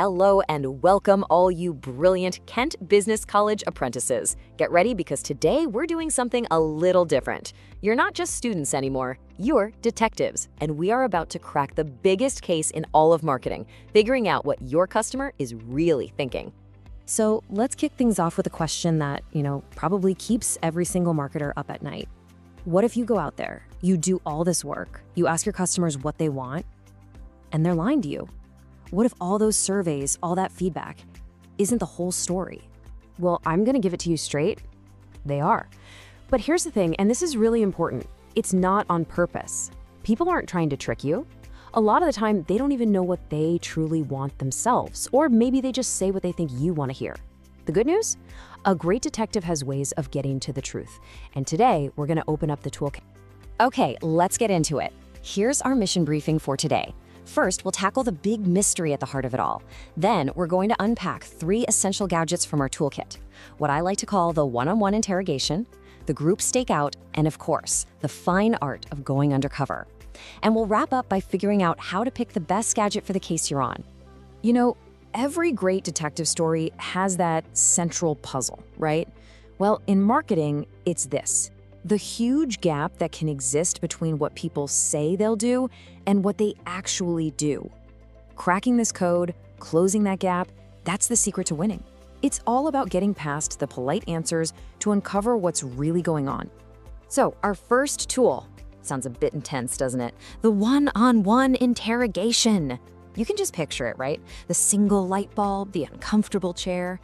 Hello and welcome all you brilliant Kent Business College apprentices. Get ready because today we're doing something a little different. You're not just students anymore, you're detectives, and we are about to crack the biggest case in all of marketing, figuring out what your customer is really thinking. So let's kick things off with a question that, probably keeps every single marketer up at night. What if you go out there, you do all this work, you ask your customers what they want, and they're lying to you? What if all those surveys, all that feedback, isn't the whole story? Well, I'm gonna give it to you straight. They are. But here's the thing, and this is really important. It's not on purpose. People aren't trying to trick you. A lot of the time, they don't even know what they truly want themselves, or maybe they just say what they think you want to hear. The good news? A great detective has ways of getting to the truth. And today, we're gonna open up the toolkit. Okay, let's get into it. Here's our mission briefing for today. First, we'll tackle the big mystery at the heart of it all. Then, we're going to unpack 3 essential gadgets from our toolkit. What I like to call the one-on-one interrogation, the group stakeout, and of course, the fine art of going undercover. And we'll wrap up by figuring out how to pick the best gadget for the case you're on. Every great detective story has that central puzzle, right? Well, in marketing, it's this. The huge gap that can exist between what people say they'll do and what they actually do. Cracking this code, closing that gap, that's the secret to winning. It's all about getting past the polite answers to uncover what's really going on. So, our first tool. Sounds a bit intense, doesn't it? The one-on-one interrogation. You can just picture it, right? The single light bulb, the uncomfortable chair.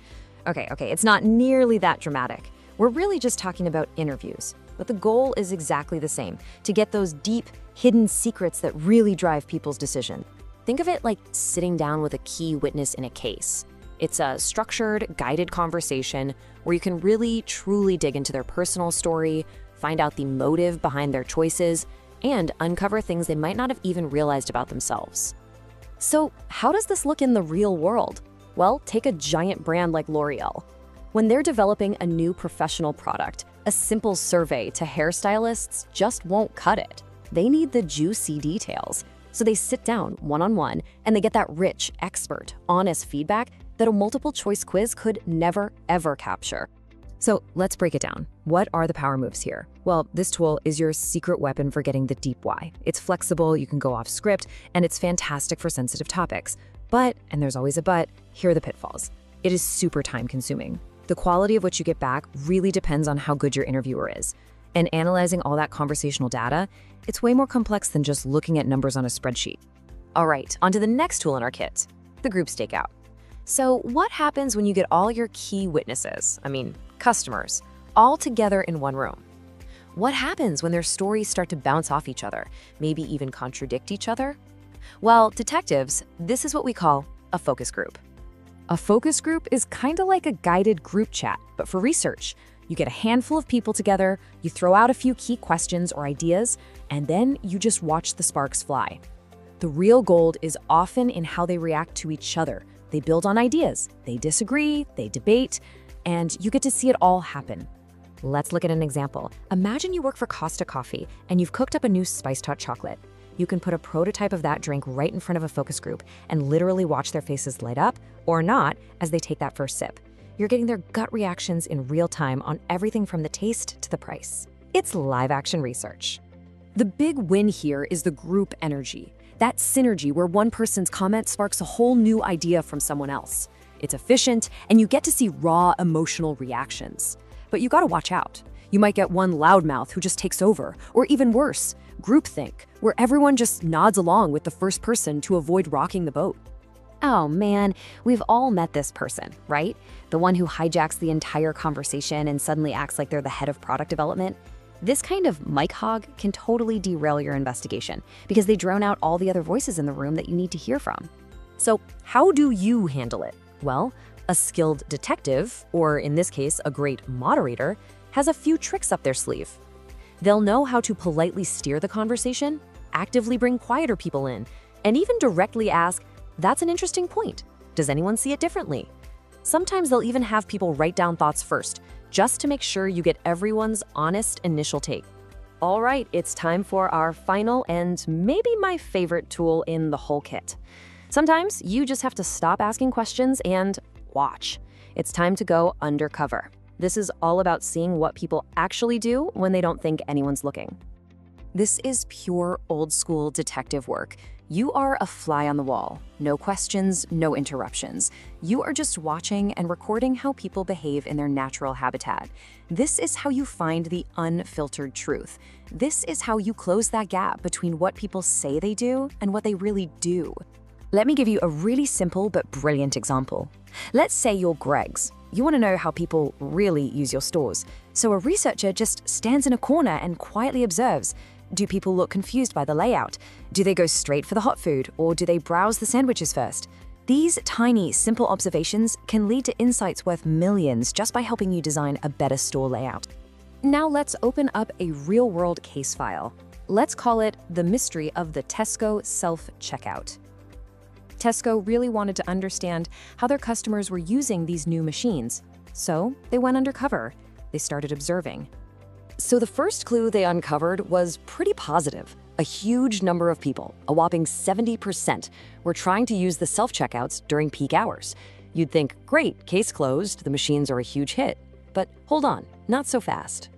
Okay, it's not nearly that dramatic. We're really just talking about interviews. But the goal is exactly the same, to get those deep, hidden secrets that really drive people's decision. Think of it like sitting down with a key witness in a case. It's a structured, guided conversation where you can really, truly dig into their personal story, find out the motive behind their choices, and uncover things they might not have even realized about themselves. So, how does this look in the real world? Well, take a giant brand like L'Oreal. When they're developing a new professional product, a simple survey to hairstylists just won't cut it. They need the juicy details. So they sit down one-on-one and they get that rich, expert, honest feedback that a multiple choice quiz could never, ever capture. So let's break it down. What are the power moves here? Well, this tool is your secret weapon for getting the deep why. It's flexible, you can go off script, and it's fantastic for sensitive topics. But, and there's always a but, here are the pitfalls. It is super time consuming. The quality of what you get back really depends on how good your interviewer is. And analyzing all that conversational data, it's way more complex than just looking at numbers on a spreadsheet. All right, on to the next tool in our kit, the group stakeout. So what happens when you get all your key witnesses, customers, all together in one room? What happens when their stories start to bounce off each other, maybe even contradict each other? Well, detectives, this is what we call a focus group. A focus group is kind of like a guided group chat, but for research. You get a handful of people together, you throw out a few key questions or ideas, and then you just watch the sparks fly. The real gold is often in how they react to each other. They build on ideas, they disagree, they debate, and you get to see it all happen. Let's look at an example. Imagine you work for Costa coffee and you've cooked up a new spiced hot chocolate. You can put a prototype of that drink right in front of a focus group and literally watch their faces light up or not as they take that first sip. You're getting their gut reactions in real time on everything from the taste to the price. It's live action research. The big win here is the group energy. That synergy where one person's comment sparks a whole new idea from someone else. It's efficient and you get to see raw emotional reactions. But you gotta watch out. You might get one loudmouth who just takes over, or even worse, groupthink, where everyone just nods along with the first person to avoid rocking the boat. Oh man, we've all met this person, right? The one who hijacks the entire conversation and suddenly acts like they're the head of product development. This kind of mic hog can totally derail your investigation because they drown out all the other voices in the room that you need to hear from. So how do you handle it? Well, a skilled detective, or in this case, a great moderator, has a few tricks up their sleeve. They'll know how to politely steer the conversation, actively bring quieter people in, and even directly ask, "That's an interesting point. Does anyone see it differently?" Sometimes they'll even have people write down thoughts first, just to make sure you get everyone's honest initial take. All right, it's time for our final and maybe my favorite tool in the whole kit. Sometimes you just have to stop asking questions and watch. It's time to go undercover. This is all about seeing what people actually do when they don't think anyone's looking. This is pure old-school detective work. You are a fly on the wall. No questions, no interruptions. You are just watching and recording how people behave in their natural habitat. This is how you find the unfiltered truth. This is how you close that gap between what people say they do and what they really do. Let me give you a really simple but brilliant example. Let's say you're Greg's. You want to know how people really use your stores. So a researcher just stands in a corner and quietly observes. Do people look confused by the layout? Do they go straight for the hot food, or do they browse the sandwiches first? These tiny, simple observations can lead to insights worth millions just by helping you design a better store layout. Now let's open up a real-world case file. Let's call it the mystery of the Tesco self-checkout. Tesco really wanted to understand how their customers were using these new machines. So they went undercover. They started observing. So the first clue they uncovered was pretty positive. A huge number of people, a whopping 70%, were trying to use the self-checkouts during peak hours. You'd think, great, case closed, the machines are a huge hit. But hold on, not so fast.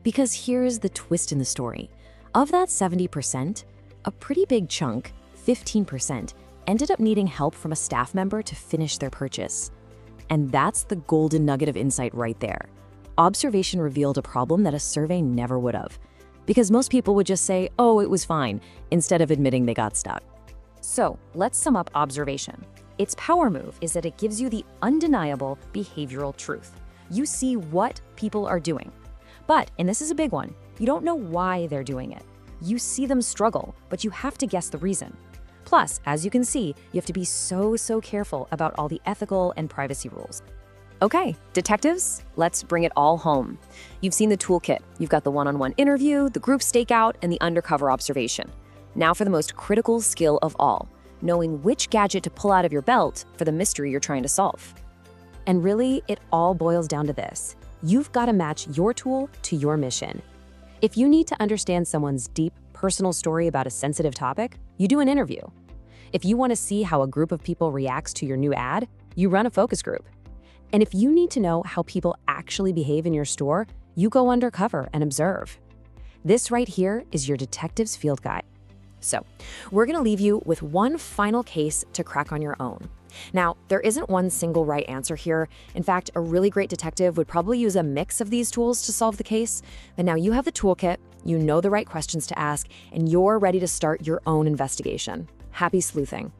Because here's the twist in the story. Of that 70%, a pretty big chunk, 15%, ended up needing help from a staff member to finish their purchase. And that's the golden nugget of insight right there. Observation revealed a problem that a survey never would have. Because most people would just say, oh, it was fine, instead of admitting they got stuck. So let's sum up observation. Its power move is that it gives you the undeniable behavioral truth. You see what people are doing. But, and this is a big one, you don't know why they're doing it. You see them struggle, but you have to guess the reason. Plus, as you can see, you have to be so careful about all the ethical and privacy rules. Okay, detectives, let's bring it all home. You've seen the toolkit. You've got the one-on-one interview, the group stakeout, and the undercover observation. Now for the most critical skill of all, knowing which gadget to pull out of your belt for the mystery you're trying to solve. And really, it all boils down to this. You've got to match your tool to your mission. If you need to understand someone's deep, personal story about a sensitive topic, you do an interview. If you want to see how a group of people reacts to your new ad, you run a focus group. And if you need to know how people actually behave in your store, you go undercover and observe. This right here is your detective's field guide. So, we're going to leave you with one final case to crack on your own. Now, there isn't one single right answer here. In fact, a really great detective would probably use a mix of these tools to solve the case. But now you have the toolkit, you know the right questions to ask, and you're ready to start your own investigation. Happy sleuthing!